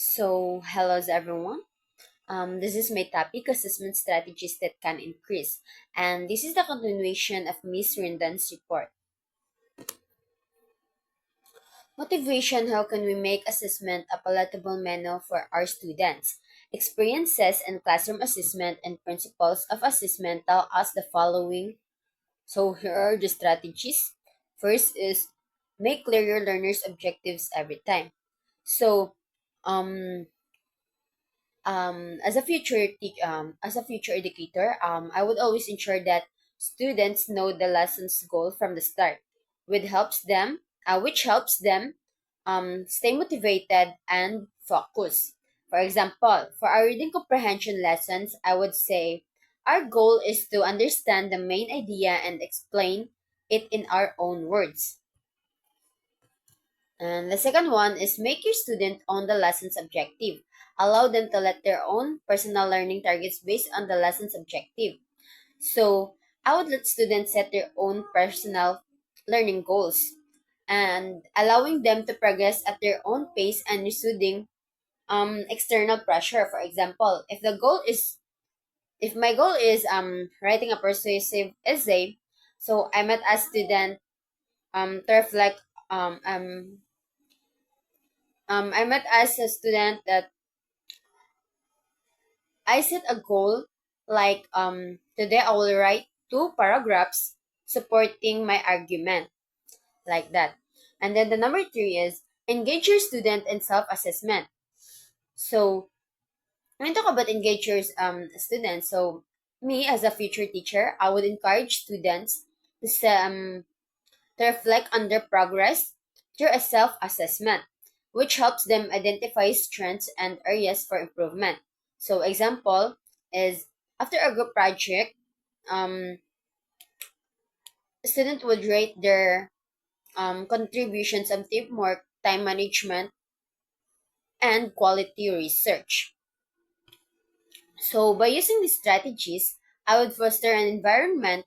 Hello everyone. This is my topic, assessment strategies that can increase. And this is the continuation of Miss Rindan's report. Motivation: how can we make assessment a palatable menu for our students? Experiences in classroom assessment and principles of assessment tell us the following. So, here are the strategies. First is make clear your learners' objectives every time. So, um, as a future educator, I would always ensure that students know the lesson's goal from the start, which helps them stay motivated and focus. For example, for our reading comprehension lessons, I would say our goal is to understand the main idea and explain it in our own words. And the second one is make your student own the lesson's objective. Allow them to let their own personal learning targets based on the lesson's objective. So I would let students set their own personal learning goals and allowing them to progress at their own pace and reducing external pressure. For example, if my goal is writing a persuasive essay, so I might ask student to reflect I might ask a student that I set a goal like today I will write two paragraphs supporting my argument like that. And then the number three is engage your student in self-assessment. So when we talk about engage your students, so me as a future teacher, I would encourage students to reflect on their progress through a self-assessment, which helps them identify strengths and areas for improvement. So example is after a group project, um, student would rate their contributions on teamwork, time management, and quality research. So by using these strategies, I would foster an environment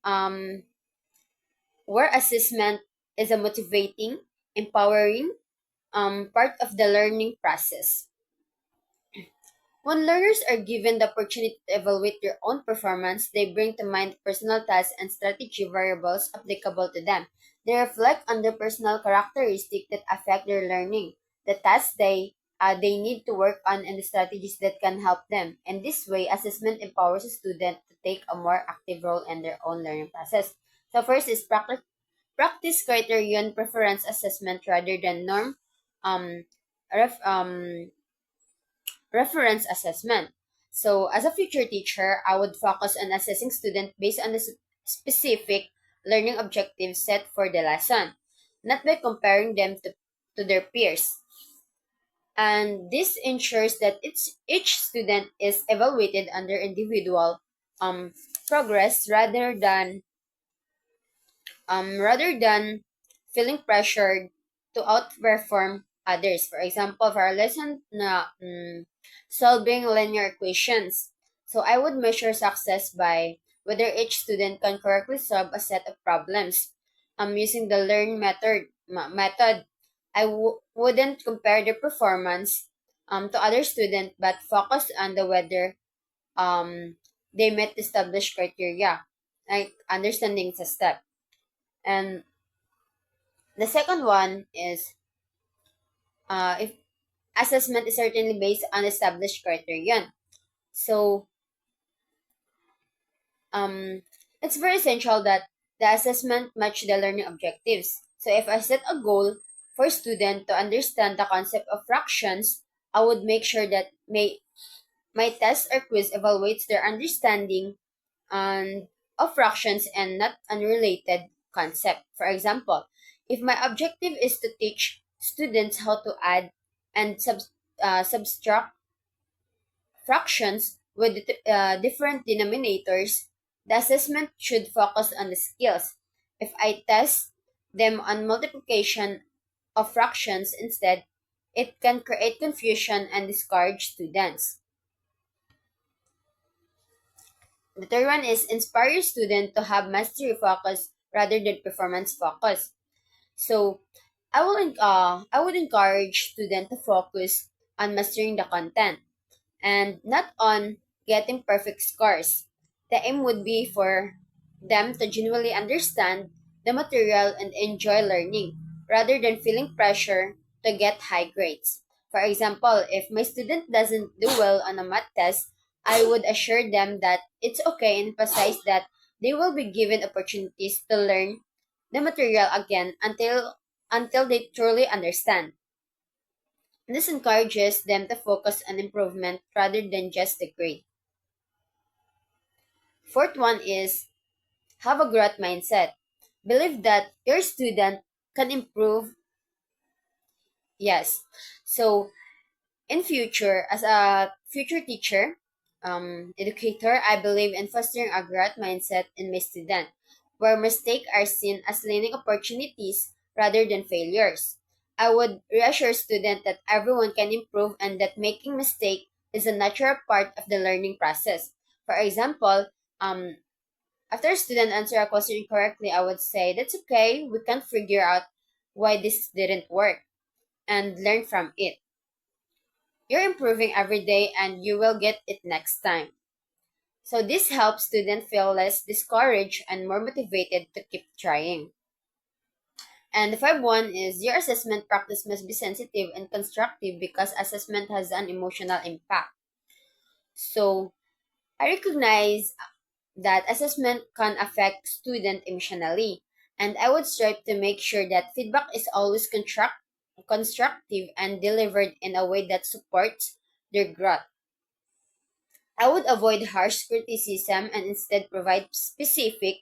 um, where assessment is a motivating, empowering part of the learning process. When learners are given the opportunity to evaluate their own performance, they bring to mind personal tasks and strategy variables applicable to them. They reflect on their personal characteristics that affect their learning, the tasks they need to work on, and the strategies that can help them. In this way, assessment empowers a student to take a more active role in their own learning process. So first is practice criterion preference assessment rather than norm um, ref, reference assessment. So, as a future teacher, I would focus on assessing students based on the specific learning objectives set for the lesson, not by comparing them to their peers. And this ensures that each student is evaluated under individual um, progress rather than feeling pressured to outperform others. For example, for our lesson na solving linear equations. So I would measure success by whether each student can correctly solve a set of problems. Using the learn method, wouldn't compare their performance to other students, but focus on the whether they met established criteria. Like understanding is a step. And the second one is if assessment is certainly based on established criterion. So um, it's very essential that the assessment match the learning objectives. So if I set a goal for student to understand the concept of fractions, I would make sure that my test or quiz evaluates their understanding and of fractions and not unrelated concept. For example, if my objective is to teach students how to add and subtract fractions with different denominators, the assessment should focus on the skills. If I test them on multiplication of fractions instead, it can create confusion and discourage students. The third one is inspire your student to have mastery focus rather than performance focus. So I would encourage student to focus on mastering the content and not on getting perfect scores. The aim would be for them to genuinely understand the material and enjoy learning rather than feeling pressure to get high grades. For example, if my student doesn't do well on a math test, I would assure them that it's okay and emphasize that they will be given opportunities to learn the material again until they truly understand. This encourages them to focus on improvement rather than just the grade. Fourth one is have a growth mindset. Believe that your student can improve. Yes. So in future, as a future teacher, educator, I believe in fostering a growth mindset in my student, where mistakes are seen as learning opportunities rather than failures. I would reassure students that everyone can improve and that making mistake is a natural part of the learning process. For example, um, after a student answer a question incorrectly, I would say, that's okay, we can figure out why this didn't work and learn from it. You're improving every day and you will get it next time. So this helps students feel less discouraged and more motivated to keep trying. And the 5-1 is your assessment practice must be sensitive and constructive because assessment has an emotional impact. So I recognize that assessment can affect student emotionally, and I would strive to make sure that feedback is always constructive and delivered in a way that supports their growth. I would avoid harsh criticism and instead provide specific,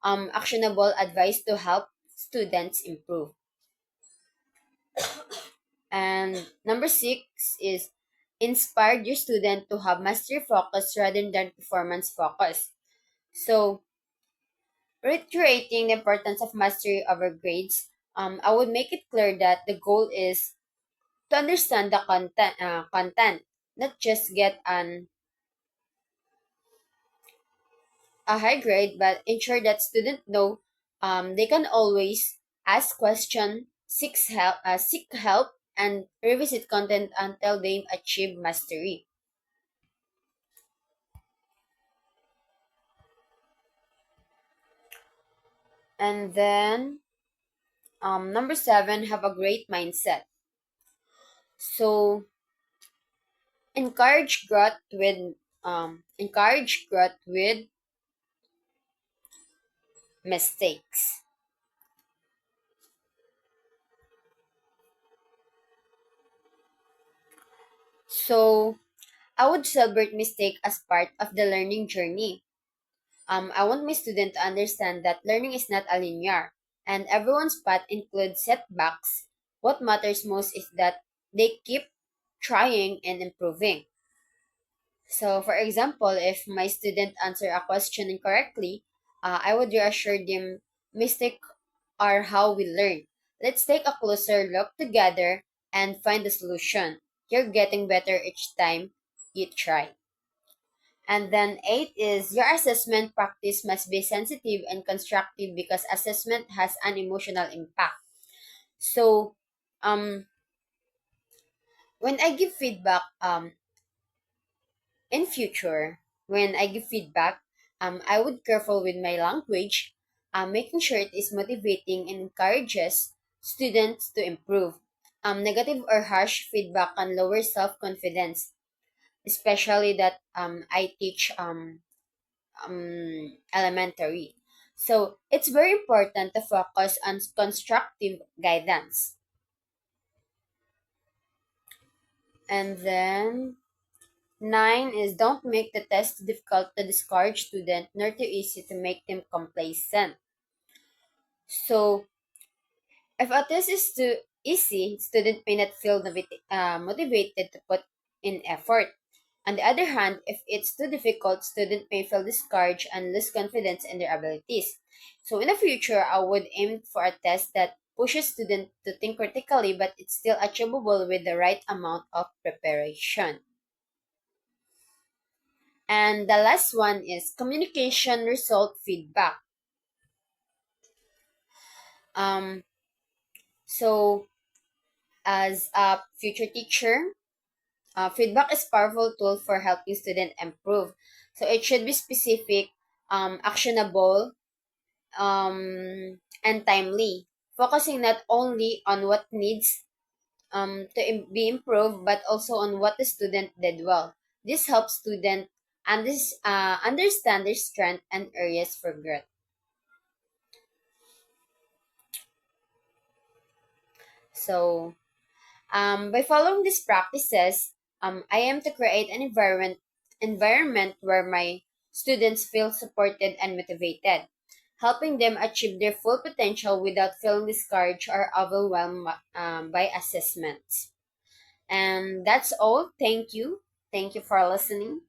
actionable advice to help students improve. And number 6 is inspire your student to have mastery focus rather than performance focus. So, reiterating the importance of mastery over grades, I would make it clear that the goal is to understand the content, not just get a high grade, but ensure that students know they can always ask questions, seek help, and revisit content until they achieve mastery. And then number 7, have a great mindset. So encourage growth with mistakes. So I would celebrate mistake as part of the learning journey. I want my student to understand that learning is not a linear, and everyone's path includes setbacks. What matters most is that they keep trying and improving. So, for example, if my student answer a question incorrectly, I would reassure them mistakes are how we learn. Let's take a closer look together and find the solution. You're getting better each time you try. And then 8 is your assessment practice must be sensitive and constructive because assessment has an emotional impact. So, um, when I give feedback, in future, when I give feedback, I would careful with my language, making sure it is motivating and encourages students to improve. Negative or harsh feedback can lower self-confidence, especially that I teach elementary. So it's very important to focus on constructive guidance. And then 9 is don't make the test too difficult to discourage students, nor too easy to make them complacent. So if a test is too easy, student may not feel motivated to put in effort. On the other hand, if it's too difficult, student may feel discouraged and lose confidence in their abilities. So in the future, I would aim for a test that pushes students to think critically, but it's still achievable with the right amount of preparation. And the last one is communication result feedback. Um, so as a future teacher, Feedback is powerful tool for helping student improve. So it should be specific, actionable, and timely, focusing not only on what needs be improved, but also on what the student did well. This helps student understand their strength and areas for growth. So, by following these practices, I am to create an environment where my students feel supported and motivated, helping them achieve their full potential without feeling discouraged or overwhelmed by assessments. And that's all. Thank you. Thank you for listening.